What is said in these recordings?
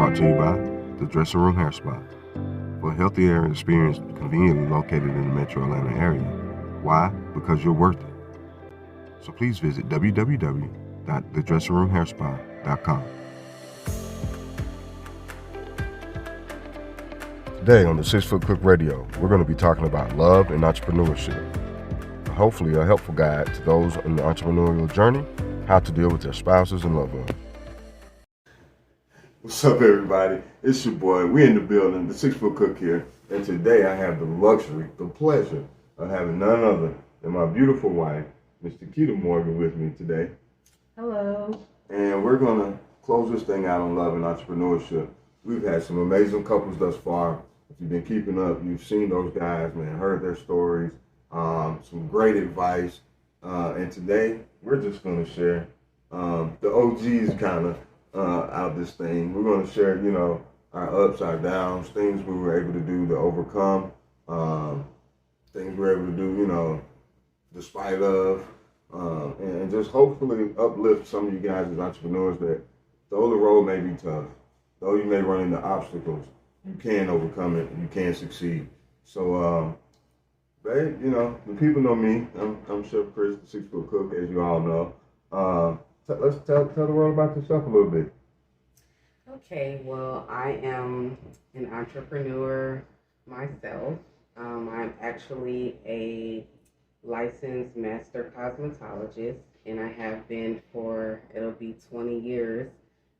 brought to you by the Dressing Room Hair Spa. For a healthy hair and experience conveniently located in the metro Atlanta area. Why? Because you're worth it. So please visit www.thedressingroomhairspa.com. Today on the 6 Foot Cook Radio, we're going to be talking about love and entrepreneurship. Hopefully a helpful guide to those in the entrepreneurial journey, how to deal with their spouses and loved ones. What's up, everybody? It's your boy. We're in the building, the 6 Foot Cook here, and today I have the luxury, the pleasure of having none other than my beautiful wife, Miss Takita Morgan, with me today. Hello. And we're going to close this thing out on love and entrepreneurship. We've had some amazing couples thus far. If you've been keeping up, you've seen those guys, man, heard their stories, some great advice. And today, we're just going to share the OGs kind of out this thing. We're going to share, our ups, our downs, things we were able to do to overcome, things we were able to do, despite of, and just hopefully uplift some of you guys as entrepreneurs that though the road may be tough, though you may run into obstacles, you can overcome it and you can succeed. So, babe, the people know me. I'm Chef Chris, the 6 Foot Cook, as you all know. Let's tell the world about yourself a little bit. Okay, well, I am an entrepreneur myself. I'm actually a licensed master cosmetologist, and I have been it'll be 20 years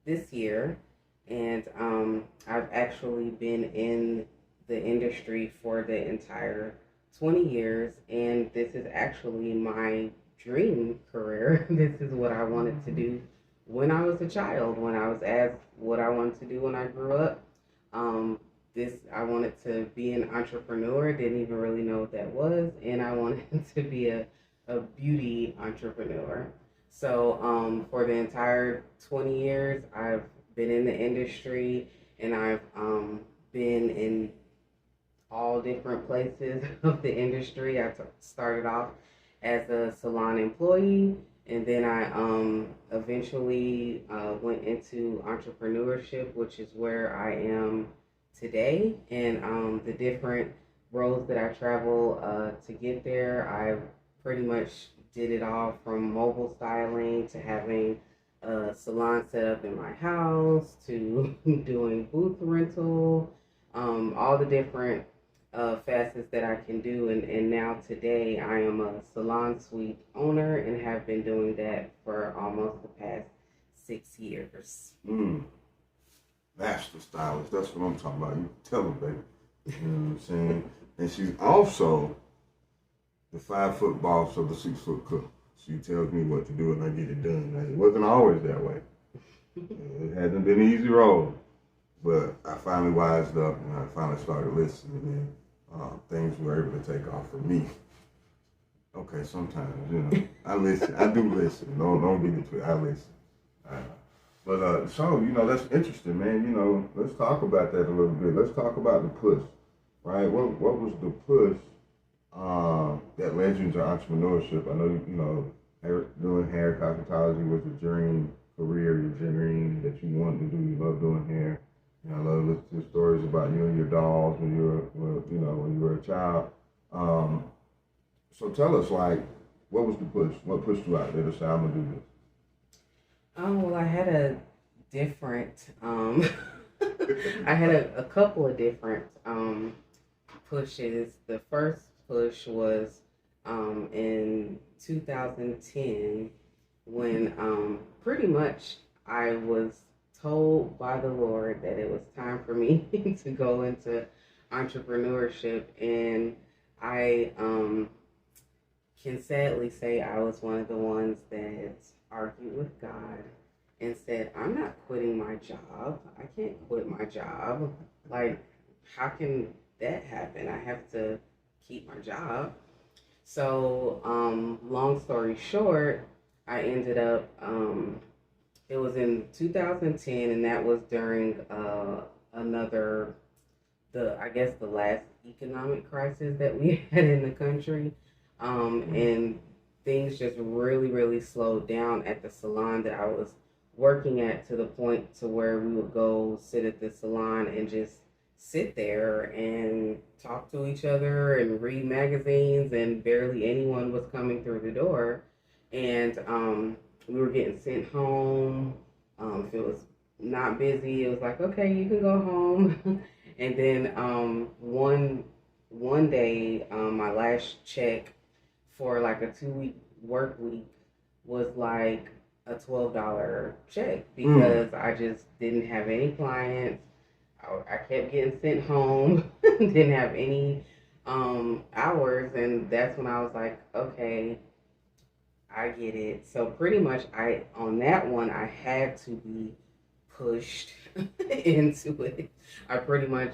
this year. And I've actually been in the industry for the entire 20 years, and this is actually my dream career. This is what I wanted to do when I was a child, when I was asked what I wanted to do when I grew up. I wanted to be an entrepreneur, didn't even really know what that was, and I wanted to be a beauty entrepreneur. So for the entire 20 years, I've been in the industry, and I've been in all different places of the industry. I started off as a salon employee, and then I eventually went into entrepreneurship, which is where I am today. And the different roles that I travel to get there, I pretty much did it all from mobile styling to having a salon set up in my house to doing booth rental, all the different facets that I can do, and now today I am a salon suite owner and have been doing that for almost the past 6 years. Master stylist, that's what I'm talking about. You tell her, baby. You know what I'm saying? And she's also the 5 foot boss of the 6 Foot Cook. She tells me what to do and I get it done. It wasn't always that way. It hasn't been an easy road. But I finally wised up and I finally started listening, and things were able to take off for me. Okay, sometimes, I listen. I do listen. Don't get into it. I listen. So, that's interesting, man. Let's talk about that a little bit. Let's talk about the push, right? What was the push that led you into entrepreneurship? I know, doing hair cosmetology was your dream career, your dream that you wanted to do. You love doing hair. I love listening to stories about you and your dolls when you were a child. So tell us, what was the push? What pushed you out there to say, I'm gonna do this? Well, I had a different, I had a couple of different pushes. The first push was in 2010 when pretty much I was told by the Lord that it was time for me to go into entrepreneurship, and I can sadly say I was one of the ones that argued with God and said, I'm not quitting my job. I can't quit my job. How can that happen? I have to keep my job. So long story short, I ended up it was in 2010, and that was during the last economic crisis that we had in the country. And things just really, really slowed down at the salon that I was working at, to the point to where we would go sit at the salon and just sit there and talk to each other and read magazines, and barely anyone was coming through the door. And we were getting sent home. If it was not busy, it was like, okay, you can go home. And then one day, my last check for like a 2 week work week was like a $12 check, because I just didn't have any clients. I kept getting sent home, didn't have any hours, and that's when I was like, okay, I get it. So pretty much, on that one, I had to be pushed into it. I pretty much,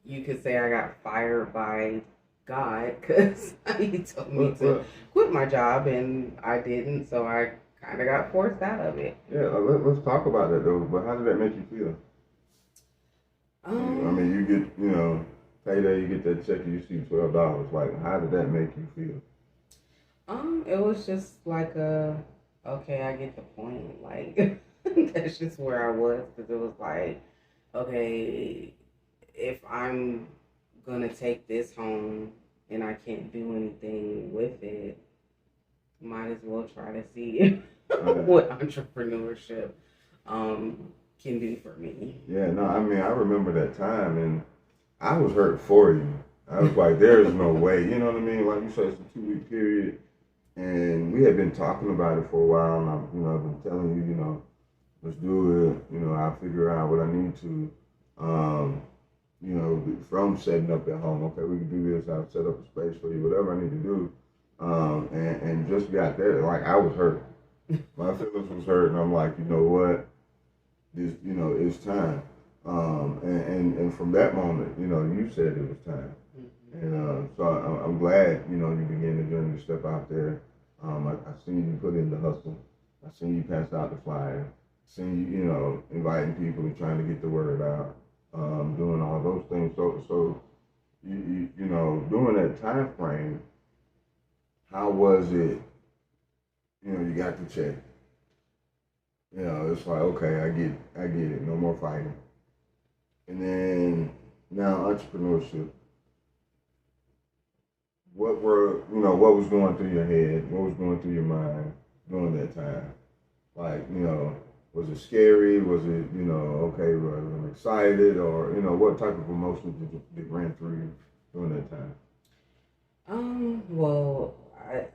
you could say I got fired by God, because he told me to quit my job and I didn't, so I kind of got forced out of it. Yeah, let's talk about that though. But how did that make you feel? I mean, you get, payday, you get that check, and you see $12. Like, how did that make you feel? It was just like okay, I get the point. Like, that's just where I was, because it was like, okay, if I'm gonna take this home and I can't do anything with it, might as well try to see what entrepreneurship can do for me. Yeah, no, I mean, I remember that time, and I was hurt for you. I was like, there's no way, you know what I mean? Like you said, it's a 2 week period, and we had been talking about it for a while, and I've been telling you, let's do it. I'll figure out what I need to, from setting up at home. Okay, we can do this. I'll set up a space for you, whatever I need to do. And just got there. Like, I was hurt. My feelings was hurt, and I'm like, you know what? This, it's time. And from that moment, you said it was time. And so I'm glad, you began the journey to step out there. I seen you put in the hustle. I seen you pass out the flyer. Seen you, inviting people and trying to get the word out. Doing all those things. So during that time frame, how was it? You got the check. It's like, okay, I get it. No more fighting. And then now entrepreneurship. What was going through your head? What was going through your mind during that time? Like, was it scary? Was it, okay, well, I'm excited, or what type of emotions did ran through you during that time? Well,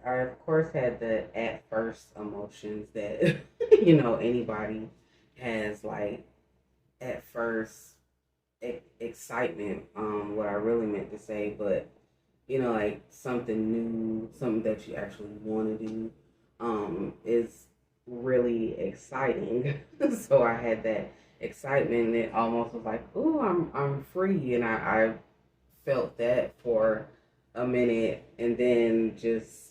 I of course had the at first emotions that anybody has, like at first excitement. What I really meant to say, but like something new, something that you actually want to do, is really exciting. So I had that excitement, and it almost was like, oh, I'm free, and I felt that for a minute, and then just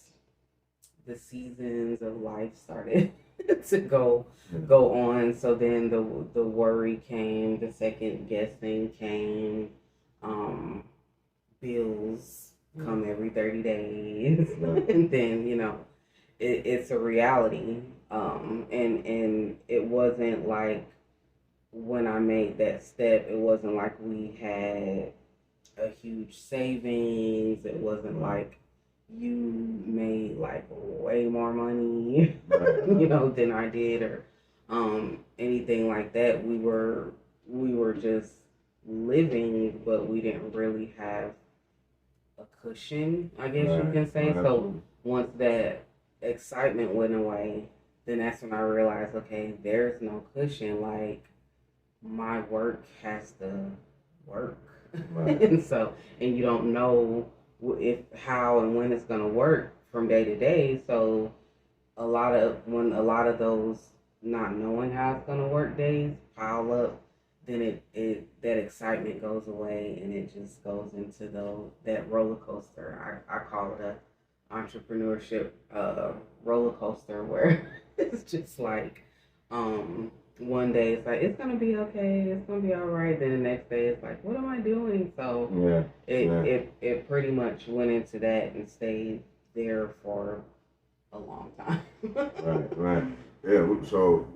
the seasons of life started to go on. So then the worry came, the second guessing came, bills come every 30 days, and then it's a reality. And it wasn't like, when I made that step, it wasn't like we had a huge savings. It wasn't like you made like way more money, than I did, or anything like that. We were just living, but we didn't really have a cushion, I guess you can say. So once that excitement went away, then that's when I realized, okay, there's no cushion. Like, my work has to work. Right. and you don't know how and when it's gonna work from day to day. So when a lot of those not knowing how it's gonna work days pile up, then that excitement goes away, and it just goes into that roller coaster. I call it a entrepreneurship roller coaster, where it's just like, one day it's like, it's gonna be okay, it's gonna be all right. Then the next day it's like, what am I doing? So it pretty much went into that and stayed there for a long time. Right. Yeah. So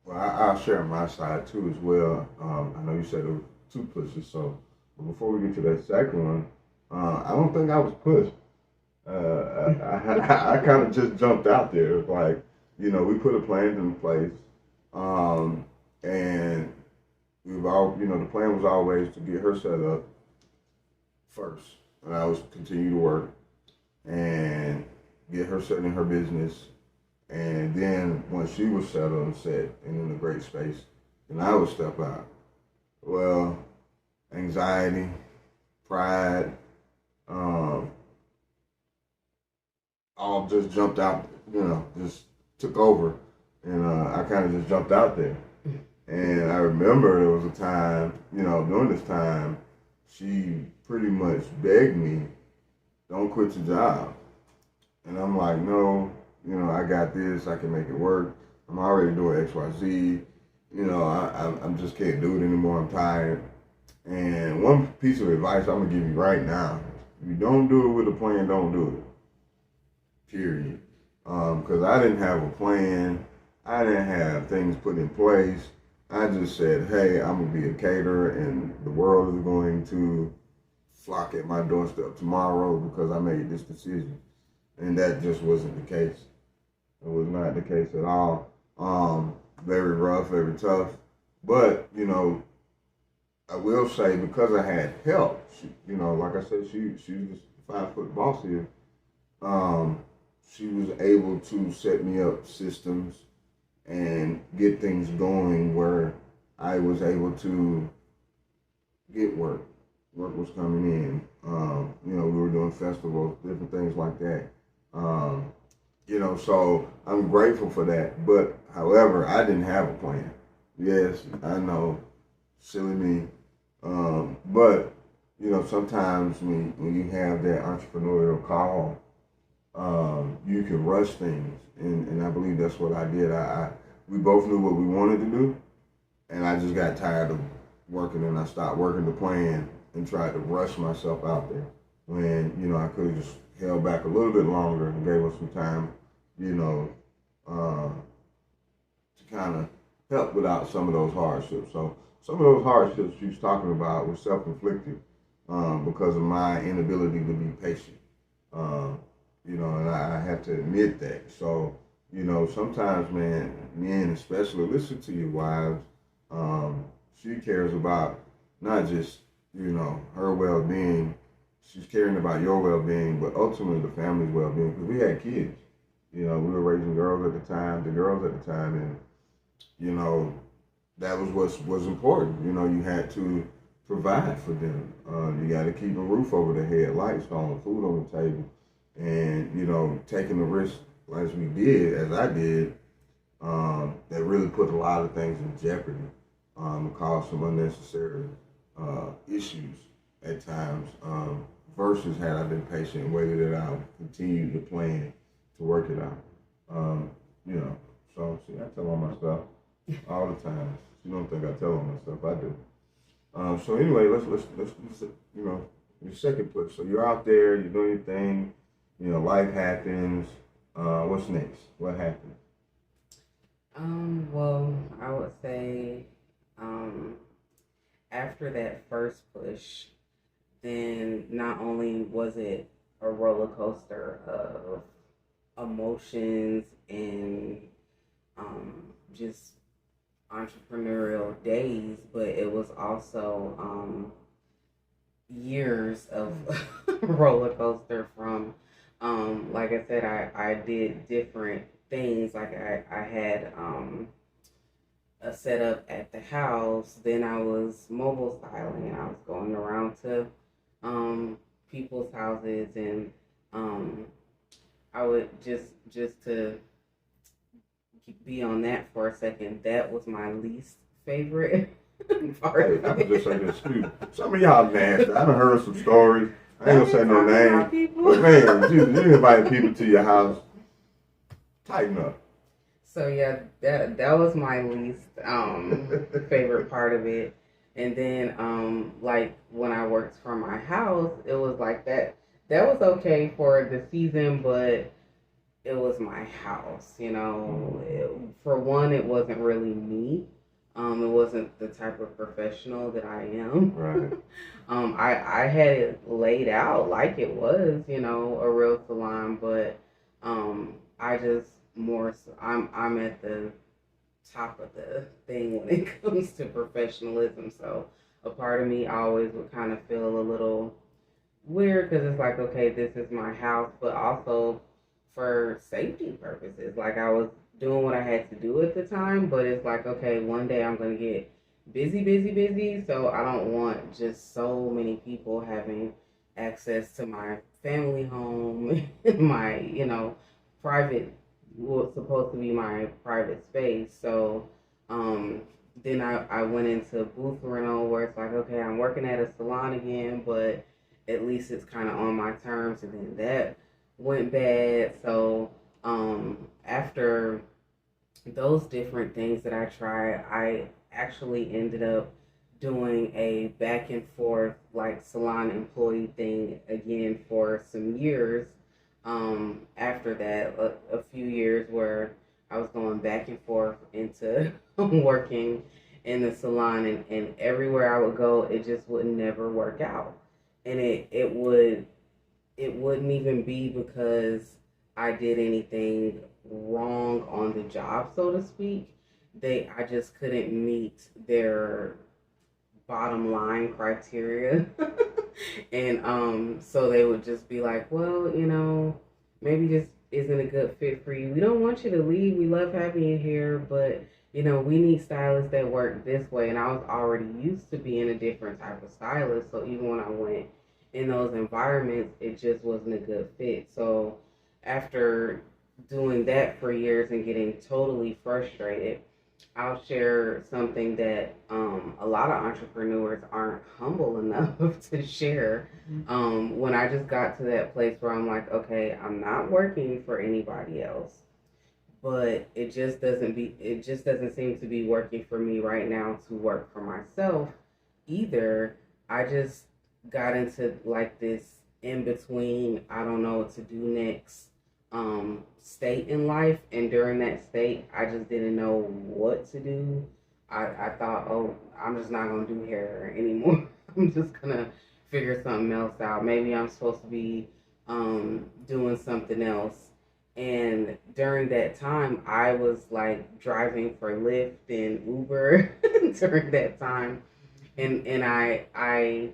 Well, I'll share my side too as well. I know you said there were two pushes, so before we get to that second one, I don't think I was pushed. I kind of just jumped out there. It was like, we put a plan in place, um, and the plan was always to get her set up first, and I was continue to work and get her set in her business, and then once she was settled and set and in a great space, then I would step out. Well, anxiety, pride, um, all just jumped out, just took over. And I kind of just jumped out there. And I remember there was a time, during this time, she pretty much begged me, don't quit your job. And I'm like, no, I got this, I can make it work. I'm already doing X, Y, Z. I just can't do it anymore, I'm tired. And one piece of advice I'm gonna give you right now, if you don't do it with a plan, don't do it. Period. Because I didn't have a plan. I didn't have things put in place. I just said, hey, I'm going to be a caterer and the world is going to flock at my doorstep tomorrow because I made this decision. And that just wasn't the case. It was not the case at all. Very rough, very tough. But, I will say because I had help, like I said, she was a 5-foot boss here. She was able to set me up systems and get things going where I was able to get work. Work was coming in. We were doing festivals, different things like that. So I'm grateful for that. But however, I didn't have a plan. Yes, I know, silly me. But sometimes when you have that entrepreneurial call, you can rush things, and I believe that's what I did. We both knew what we wanted to do, and I just got tired of working, and I stopped working the plan and tried to rush myself out there. When I could have just held back a little bit longer and gave us some time, to kind of help without some of those hardships. So some of those hardships she was talking about were self-inflicted because of my inability to be patient. And I have to admit that. So, sometimes, man, men especially, listen to your wives. She cares about not just, her well-being. She's caring about your well-being, but ultimately the family's well-being. Because we had kids. We were raising girls at the time, and, that was what was important. You had to provide for them. You got to keep a roof over their head, lights on, food on the table. And, taking the risk as we did, as I did, that really put a lot of things in jeopardy, and caused some unnecessary issues at times, versus had I been patient and waited it out, continued to plan to work it out. So see, I tell on myself all the time. You don't think I tell on myself, I do. So anyway, let's your second push. So you're out there, you're doing your thing. Life happens. What's next? What happened? Well, I would say, after that first push, then not only was it a roller coaster of emotions and just entrepreneurial days, but it was also years of roller coaster from like I said, I did different things. Like I had a setup at the house. Then I was mobile styling. I was going around to people's houses, and I would just to be on that for a second. That was my least favorite part. Hey, I was just saying this too. Some of y'all nasty. I done heard some stories. I ain't gonna say no name. But man, you invite people to your house. Tighten up. So yeah, that was my least favorite part of it. And then like when I worked from my house, it was like that was okay for the season, but it was my house, you know. For one, it wasn't really me. It wasn't the type of professional that I am. Right. I had it laid out like it was, you know, a real salon, but I just more so, I'm at the top of the thing when it comes to professionalism. So a part of me always would kind of feel a little weird because it's like, okay, this is my house, but also for safety purposes. Like I was doing what I had to do at the time, but it's like, okay, one day I'm gonna get busy, busy, busy. So I don't want just so many people having access to my family home, my, you know, private, what's supposed to be my private space. So then I went into booth rental where it's like, okay, I'm working at a salon again, but at least it's kind of on my terms. And then that went bad. So after those different things that I tried, I actually ended up doing a back and forth like salon employee thing again for some years. After that, a few years where I was going back and forth into working in the salon, and everywhere I would go, it just would never work out. And it wouldn't even be because I did anything wrong on the job, so to speak. I just couldn't meet their bottom line criteria. And so they would just be like, well, you know, maybe this isn't a good fit for you. We don't want you to leave. We love having you here, but you know, we need stylists that work this way. And I was already used to being a different type of stylist, so even when I went in those environments, it just wasn't a good fit. So after doing that for years and getting totally frustrated, I'll share something that a lot of entrepreneurs aren't humble enough to share. When I just got to that place where I'm like, okay, I'm not working for anybody else, but it just doesn't seem to be working for me right now to work for myself either. I just got into like this in between, I don't know what to do next state in life, and during that state I just didn't know what to do. I thought, oh, I'm just not gonna do hair anymore. I'm just gonna figure something else out. Maybe I'm supposed to be doing something else. And during that time I was like driving for Lyft and Uber during that time, and I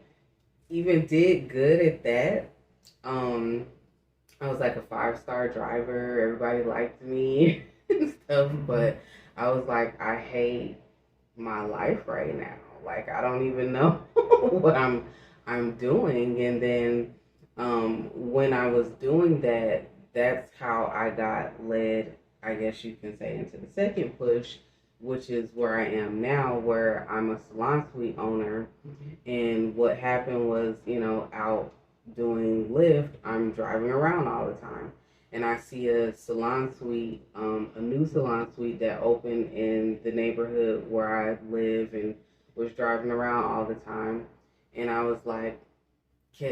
even did good at that. I was like a 5-star driver. Everybody liked me and stuff, but I was like, I hate my life right now. Like I don't even know what I'm doing. And then when I was doing that, that's how I got led, I guess you can say, into the second push, which is where I am now, where I'm a salon suite owner. And what happened was, you know, out doing Lyft, I'm driving around all the time. And I see a salon suite, a new salon suite that opened in the neighborhood where I live, and was driving around all the time. And I was like,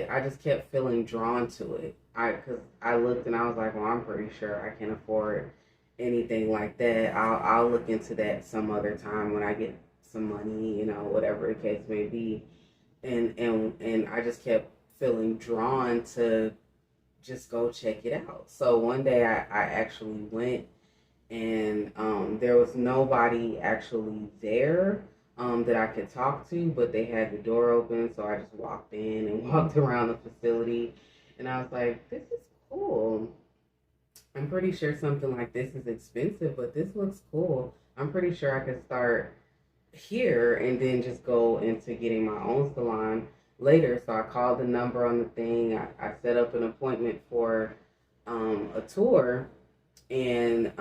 I just kept feeling drawn to it. Because I looked and I was like, well, I'm pretty sure I can afford anything like that. I'll look into that some other time when I get some money, you know, whatever the case may be. And I just kept feeling drawn to just go check it out. So one day I actually went, and there was nobody actually there that I could talk to, but they had the door open, so I just walked in and walked around the facility, and I was like, this is cool. I'm pretty sure something like this is expensive, but this looks cool. I'm pretty sure I could start here and then just go into getting my own salon later. So I called the number on the thing. I set up an appointment for a tour. And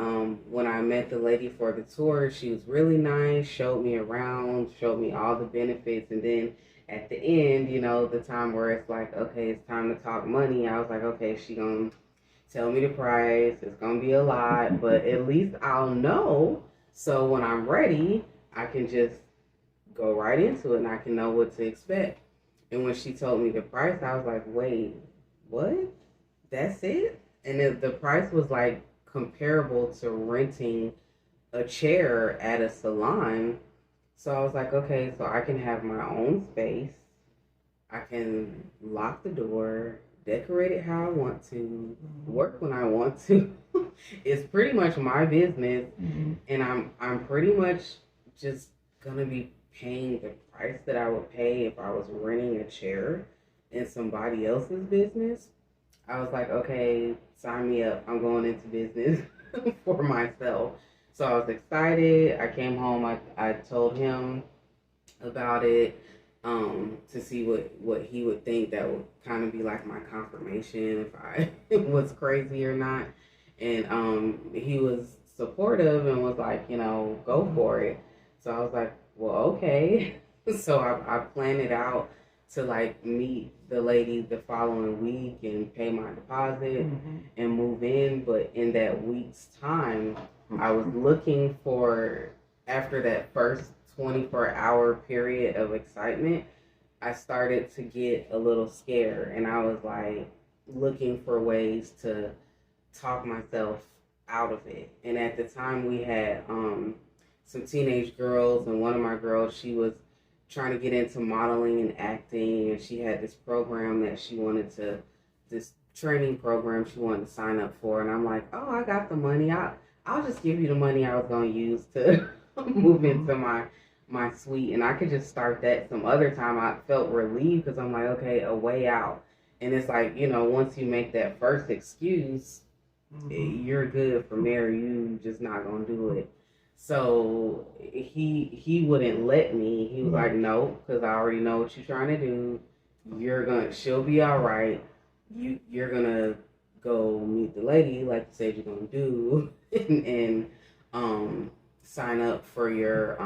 when I met the lady for the tour, she was really nice, showed me around, showed me all the benefits. And then at the end, you know, the time where it's like, okay, it's time to talk money, I was like, okay, she gonna tell me the price. It's gonna be a lot, but at least I'll know. So when I'm ready, I can just go right into it and I can know what to expect. And when she told me the price, I was like, wait, what? That's it? And the price was like comparable to renting a chair at a salon. So I was like, okay, so I can have my own space. I can lock the door, decorate it how I want to, work when I want to. It's pretty much my business, and I'm pretty much just gonna be paying the price that I would pay if I was renting a chair in somebody else's business. I was like, okay, sign me up. I'm going into business for myself. So I was excited. I came home. I told him about it to see what he would think. That would kind of be like my confirmation if I was crazy or not. And he was supportive and was like, go for it. So I was like, well, okay. So I planned it out to like meet the lady the following week and pay my deposit and move in. But in that week's time, I was looking for, after that first 24-hour period of excitement, I started to get a little scared, and I was like looking for ways to talk myself out of it. And at the time we had some teenage girls, and one of my girls, she was trying to get into modeling and acting, and she had this program that she wanted to, this training program she wanted to sign up for. And I'm like, oh, I got the money. I'll just give you the money I was going to use to move into my suite, and I could just start that some other time. I felt relieved because I'm like, okay, a way out. And it's like, once you make that first excuse, you're good from there. You just not going to do it. So he wouldn't let me. He was like, no, because I already know what you're trying to do. She'll be all right. You're gonna go meet the lady like you said you're gonna do, and sign up for your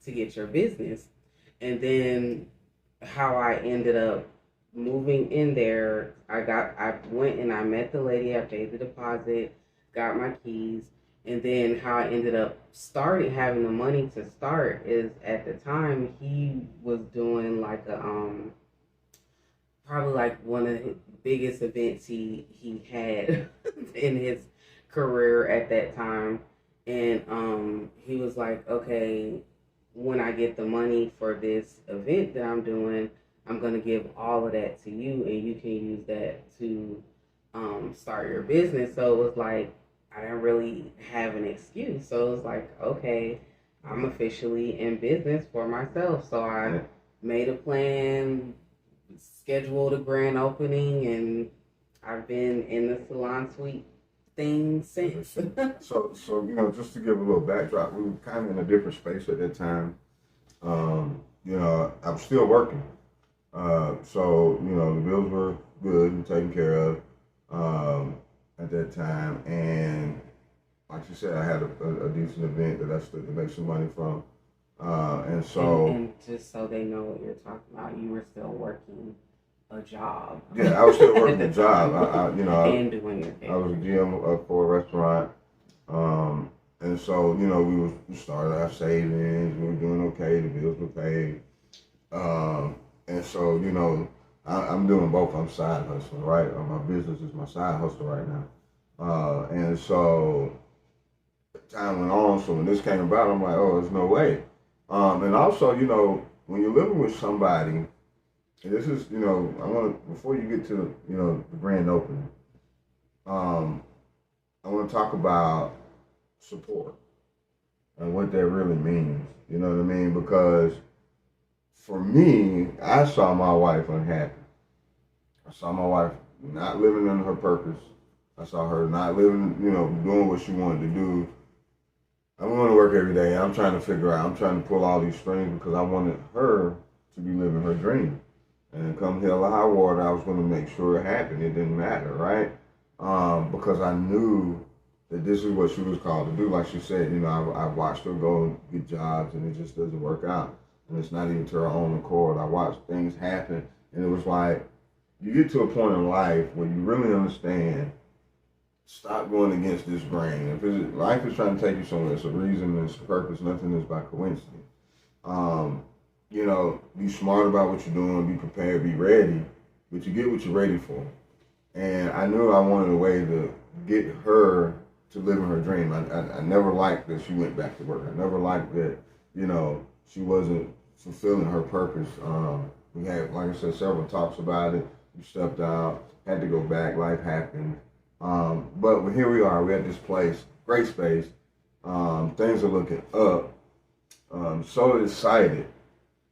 to get your business. And then how I ended up moving in there, I went and I met the lady. I paid the deposit, got my keys. And then how I ended up having the money to start is, at the time he was doing like a probably like one of the biggest events he had in his career at that time. And he was like, okay, when I get the money for this event that I'm doing, I'm gonna give all of that to you, and you can use that to start your business. So it was like, I didn't really have an excuse. So it was like, okay, I'm officially in business for myself. So I made a plan, scheduled a grand opening, and I've been in the salon suite thing since. So just to give a little backdrop, we were kind of in a different space at that time. I'm still working. So the bills were good and taken care of. At that time, and like you said, I had a decent event that I stood to make some money from, and just so they know what you're talking about, you were still working a job. Yeah, I was still working a job. And doing your thing. I was a GM for a restaurant, and so we started our savings. We were doing okay. The bills were paid, and so I'm doing both. I'm side hustling, right? My business is my side hustle right now. And so time went on. So when this came about, I'm like, oh, there's no way. And also, when you're living with somebody, and this is, I want to, before you get to, the grand opening, I want to talk about support and what that really means. You know what I mean? Because for me, I saw my wife unhappy. I saw my wife not living in her purpose. I saw her not living, doing what she wanted to do. I'm going to work every day. I'm trying to pull all these strings because I wanted her to be living her dream. And come hell or high water, I was going to make sure it happened. It didn't matter, right? Because I knew that this is what she was called to do. Like she said, I watched her go and get jobs and it just doesn't work out. And it's not even to her own accord. I watched things happen, and it was like, you get to a point in life where you really understand, stop going against this grain. If life is trying to take you somewhere, it's a reason, it's a purpose, nothing is by coincidence. Be smart about what you're doing, be prepared, be ready, but you get what you're ready for. And I knew I wanted a way to get her to living her dream. I never liked that she went back to work. I never liked that, she wasn't fulfilling her purpose. We had, like I said, several talks about it. We stepped out, had to go back, life happened. But here we are, we're at this place, great space. Things are looking up. So excited.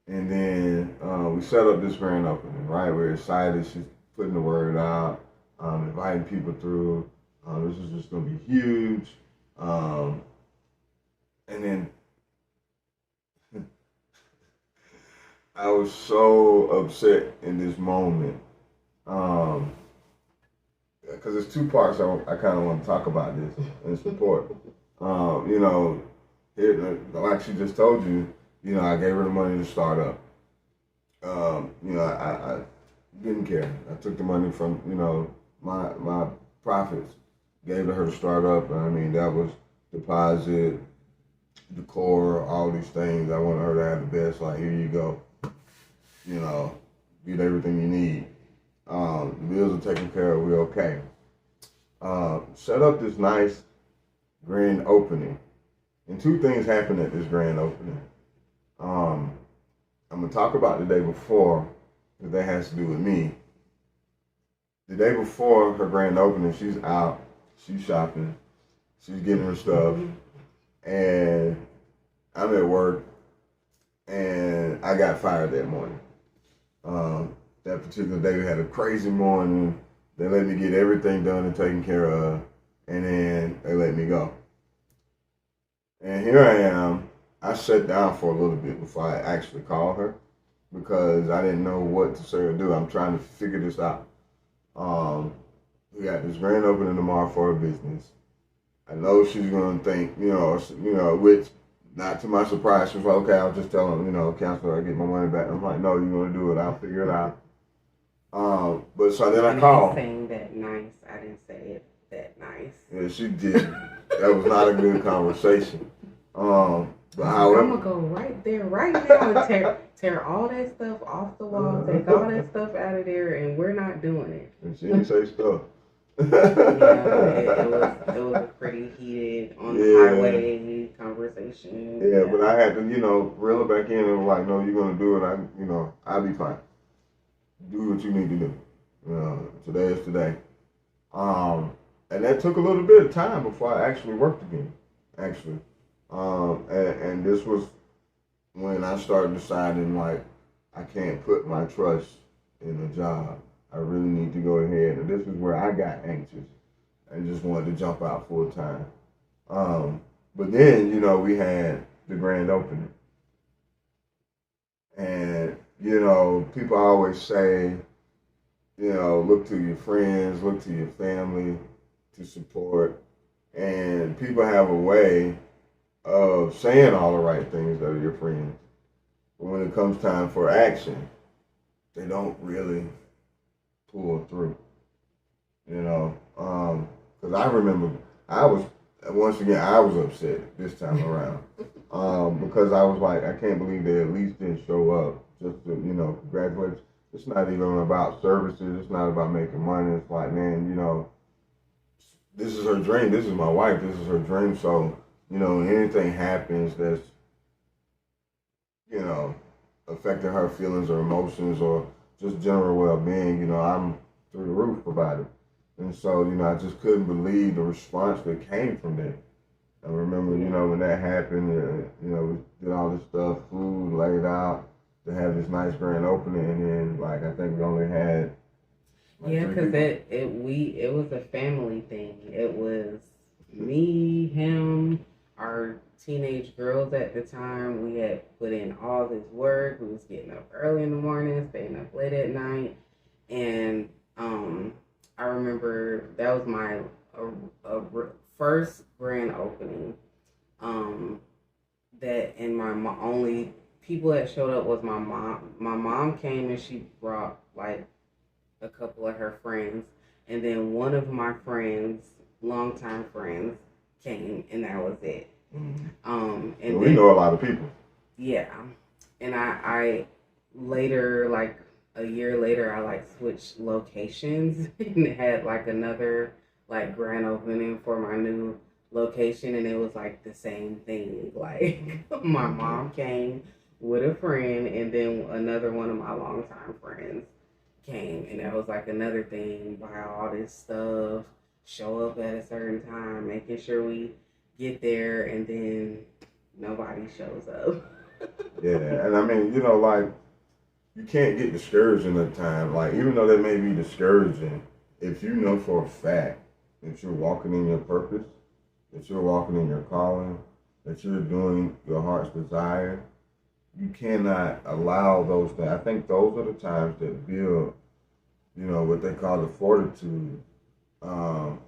And then we set up this grand opening, right? We're excited. She's putting the word out, inviting people through. This is just going to be huge. And then I was so upset in this moment. Because there's two parts I kind of want to talk about this and support. Like she just told you, I gave her the money to start up. I didn't care. I took the money from, my profits, gave to her to start up. I mean, that was deposit, decor, all these things. I wanted her to have the best. Like, here you go. Get everything you need. The bills are taken care of. We're okay. Set up this nice grand opening. And two things happened at this grand opening. I'm going to talk about the day before, because that has to do with me. The day before her grand opening, she's out, she's shopping, she's getting her stuff, and I'm at work, and I got fired that morning. That particular day, we had a crazy morning. They let me get everything done and taken care of, and then they let me go. And here I am. I sat down for a little bit before I actually called her because I didn't know what to say or do. I'm trying to figure this out. We got this grand opening tomorrow for her business. I know she's going to think, which, not to my surprise, she's like, okay, I'll just tell them, cancel, I get my money back. I'm like, no, you're going to do it. I'll figure it out. But so then I called. Saying that nice. I didn't say it that nice. Yeah, she did. That was not a good conversation. But however, I'm gonna go right there, right now, and tear all that stuff off the wall, take all that stuff out of there, and we're not doing it. And she didn't say stuff. It was a pretty heated on the highway conversation. Yeah, but I had to, reel it back in and like, no, you're gonna do it. I'll be fine. Do what you need to do. Today is today. And that took a little bit of time before I actually worked again. Actually. And this was when I started deciding, like, I can't put my trust in a job. I really need to go ahead. And this is where I got anxious and just wanted to jump out full time. But then, we had the grand opening. And, people always say, look to your friends, look to your family to support. And people have a way of saying all the right things that are your friends. But when it comes time for action, they don't really pull through. Because I remember I was upset this time around. Because I was like, I can't believe they at least didn't show up just to, congratulate. It's not even about services. It's not about making money. It's like, man, this is her dream. This is my wife. This is her dream. So, anything happens that's, affecting her feelings or emotions or just general well-being, I'm through the roof about it. And so, I just couldn't believe the response that came from them. I remember, when that happened, we did all this stuff, food laid out to have this nice grand opening, and then, like, I think we only had because it was a family thing. It was me, him, our teenage girls at the time. We had put in all this work. We was getting up early in the morning, staying up late at night, and I remember that was my first grand opening. My only people that showed up was my mom. My mom came and she brought like a couple of her friends, and then one of my friends, longtime friends, came, and that was it. And we know a lot of people. Yeah, and I later, like a year later, I switched locations and had like another grand opening for my new location, and it was like the same thing. Like my mom came with a friend, and then another one of my longtime friends came, and that was like another thing. Buy all this stuff, show up at a certain time, making sure we get there, and then nobody shows up. Yeah, and I mean, like you can't get discouraged in that time. Like even though that may be discouraging, if you know for a fact that you're walking in your purpose, that you're walking in your calling, that you're doing your heart's desire, you cannot allow those things. I think those are the times that build, what they call the fortitude to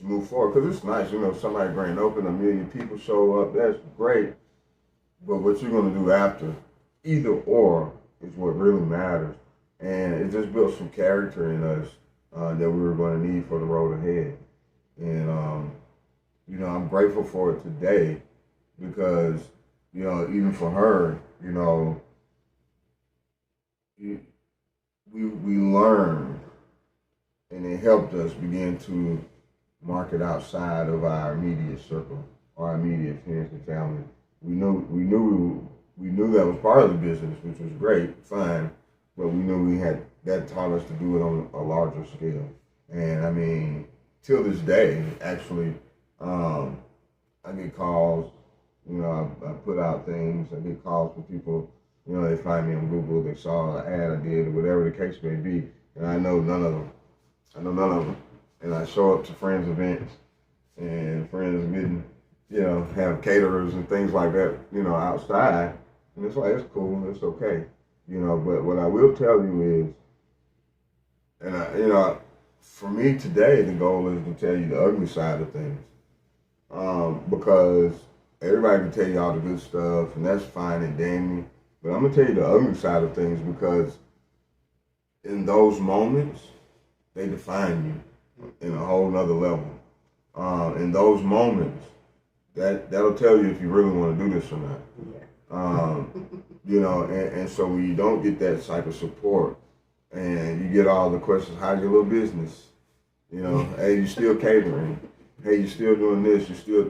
move forward. Because it's nice, somebody grand open, 1,000,000 people show up. That's great. But what you're going to do after, either or, is what really matters. And it just built some character in us that we were going to need for the road ahead. And, I'm grateful for it today because, even for her, we learned and it helped us begin to market outside of our immediate circle, our immediate parents and family. We knew that was part of the business, which was great, fine, but we knew that taught us to do it on a larger scale. And I mean, till this day, actually, I get calls. I put out things. I get calls from people. They find me on Google. They saw an ad I did, or whatever the case may be, and I know none of them. And I show up to friends' events, and friends getting, have caterers and things like that, outside, and it's like it's cool, it's okay, But what I will tell you is, and for me today, the goal is to tell you the ugly side of things, because everybody can tell you all the good stuff, and that's fine and dandy. But I'm gonna tell you the ugly side of things because in those moments, they define you in a whole nother level. In those moments, that'll tell you if you really want to do this or not. And so when you don't get that type of support, and you get all the questions, how's your little business? Hey, you still catering? Hey, you still doing this? You still,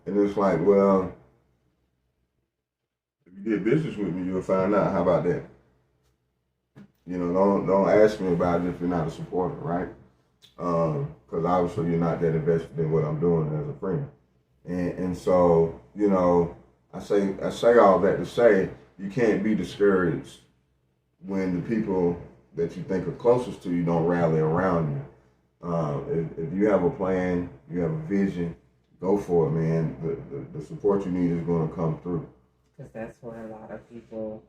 and it's like, well, if you did business with me, you'll find out. How about that? Don't ask me about it if you're not a supporter, right? Because obviously you're not that invested in what I'm doing as a friend. And so, I say all that to say you can't be discouraged when the people that you think are closest to you don't rally around you. If you have a plan, you have a vision, go for it, man. The support you need is going to come through. Because that's where a lot of people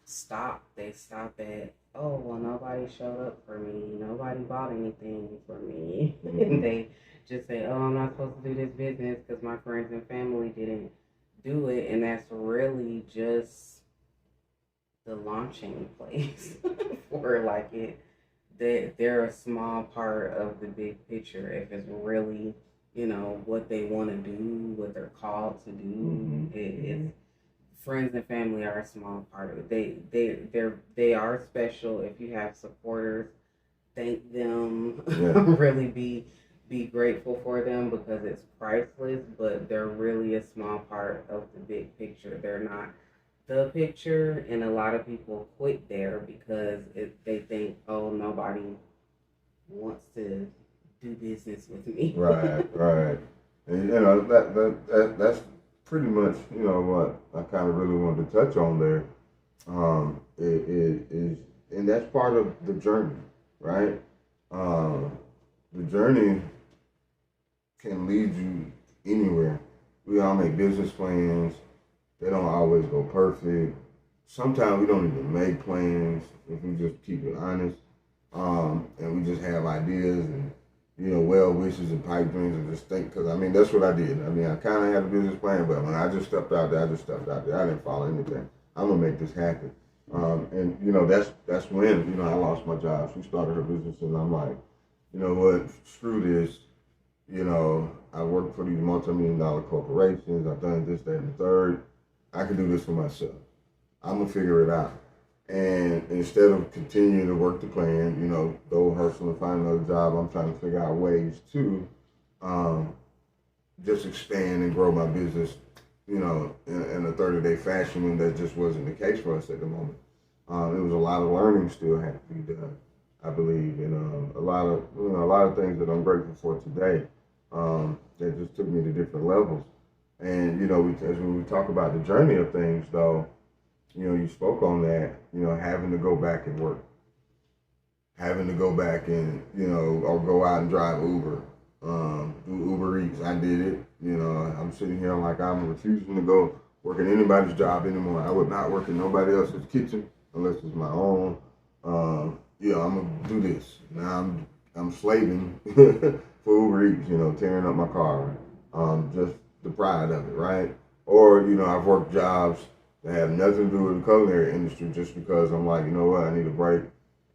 stop. They stop at, oh, well, nobody showed up for me. Nobody bought anything for me. Mm-hmm. And they just say, oh, I'm not supposed to do this business because my friends and family didn't do it. And that's really just the launching place for like it. They're a small part of the big picture if it's really, what they want to do, what they're called to do. Mm-hmm. Friends and family are a small part of it. They are special. If you have supporters, thank them. Yeah. Really be grateful for them because it's priceless. But they're really a small part of the big picture. They're not the picture, and a lot of people quit there because they think, oh, nobody wants to do business with me. Right. And that's pretty much, what I kind of really wanted to touch on there. And that's part of the journey, right? The journey can lead you anywhere. We all make business plans. They don't always go perfect. Sometimes we don't even make plans if we just keep it honest. And we just have ideas and, well wishes and pipe dreams and just think, because that's what I did. I kind of had a business plan, but when I just stepped out there, I didn't follow anything. I'm going to make this happen. And, that's when, I lost my job. She started her business and I'm like, you know what, screw this. I work for these multi-million-dollar corporations. I've done this, that, and the third. I can do this for myself. I'm going to figure it out. And instead of continuing to work the plan, go hustle and find another job, I'm trying to figure out ways to just expand and grow my business, in a 30-day fashion when that just wasn't the case for us at the moment. It was a lot of learning still had to be done, I believe, and a lot of things that I'm grateful for today that just took me to different levels. And as when we talk about the journey of things, though, you spoke on that, having to go back and work, having to go back and or go out and drive Uber, do Uber Eats. I did it. I'm sitting here like I'm refusing to go work in anybody's job anymore. I would not work in nobody else's kitchen unless it's my own. I'm gonna do this. Now I'm slaving for Uber Eats. Tearing up my car. Just the pride of it, right? Or I've worked jobs that have nothing to do with the culinary industry just because I'm like, you know what, I need a break.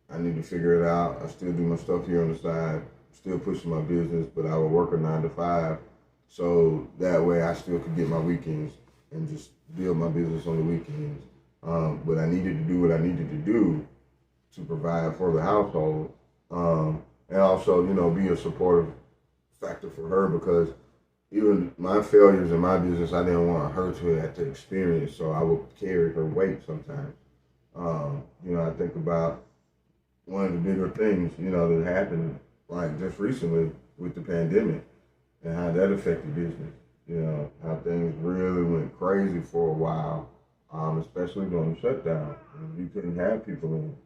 I need to figure it out. I still do my stuff here on the side, still pushing my business, but I would work a 9 to 5. So that way I still could get my weekends and just build my business on the weekends. But I needed to do what I needed to do to provide for the household. And also, be a supportive factor for her because even my failures in my business, I didn't want her to have to experience. So I would carry her weight sometimes. I think about one of the bigger things, that happened like just recently with the pandemic and how that affected business. How things really went crazy for a while, especially during the shutdown. You couldn't have people in.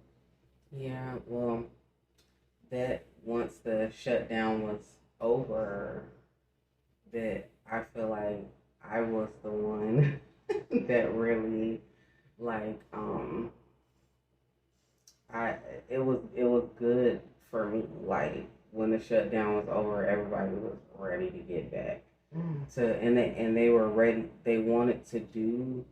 Yeah, well, that once the shutdown was over, that I feel like I was the one that really like it was good for me. Like when the shutdown was over, everybody was ready to get back to and they were ready. They wanted to do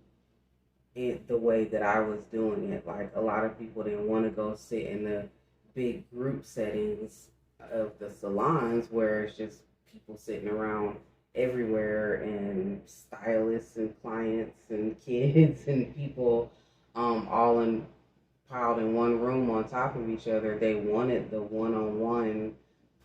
it the way that I was doing it. Like a lot of people didn't want to go sit in the big group settings of the salons where it's just people sitting around everywhere and stylists and clients and kids and people all in piled in one room on top of each other. They wanted the one-on-one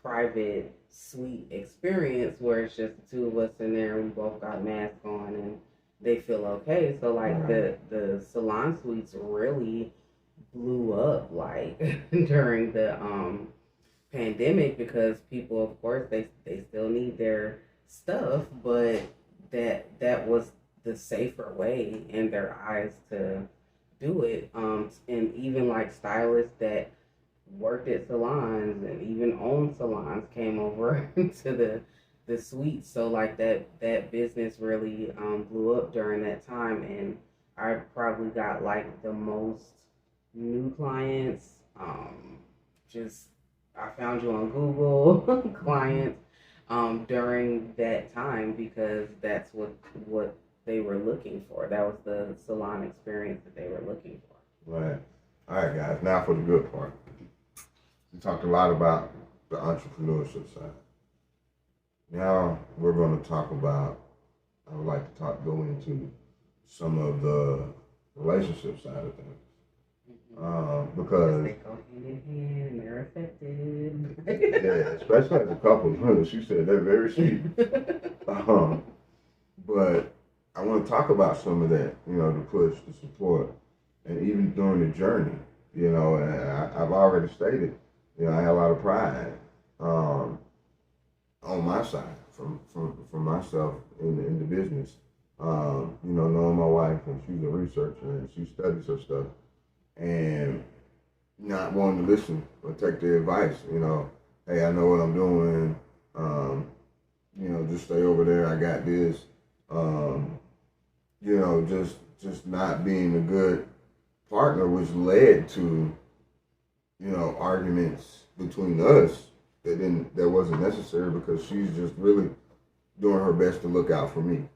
private suite experience where it's just the two of us in there and we both got masks on and they feel okay. So like the salon suites really blew up like during the pandemic because people of course they still need their stuff, but that was the safer way in their eyes to do it. And even like stylists that worked at salons and even owned salons came over to the suite. So like that business really blew up during that time, and I probably got like the most new clients. Just I found you on Google clients during that time because that's what they were looking for. That was the salon experience that they were looking for. Right. All right, guys. Now for the good part. We talked a lot about the entrepreneurship side. Now we're going to talk about. I would like to go into some of the relationship side of things. Because they go hand in hand and they're affected. Yeah, especially as a couple. She said they're very sweet. But I want to talk about some of that, the push, the support, and even during the journey, and I've already stated, I had a lot of pride on my side from myself in the business. Knowing my wife, and she's a researcher and she studies her stuff, and not wanting to listen or take the advice. Hey, I know what I'm doing. Just stay over there. I got this. Just not being a good partner, which led to, arguments between us that wasn't necessary because she's just really doing her best to look out for me.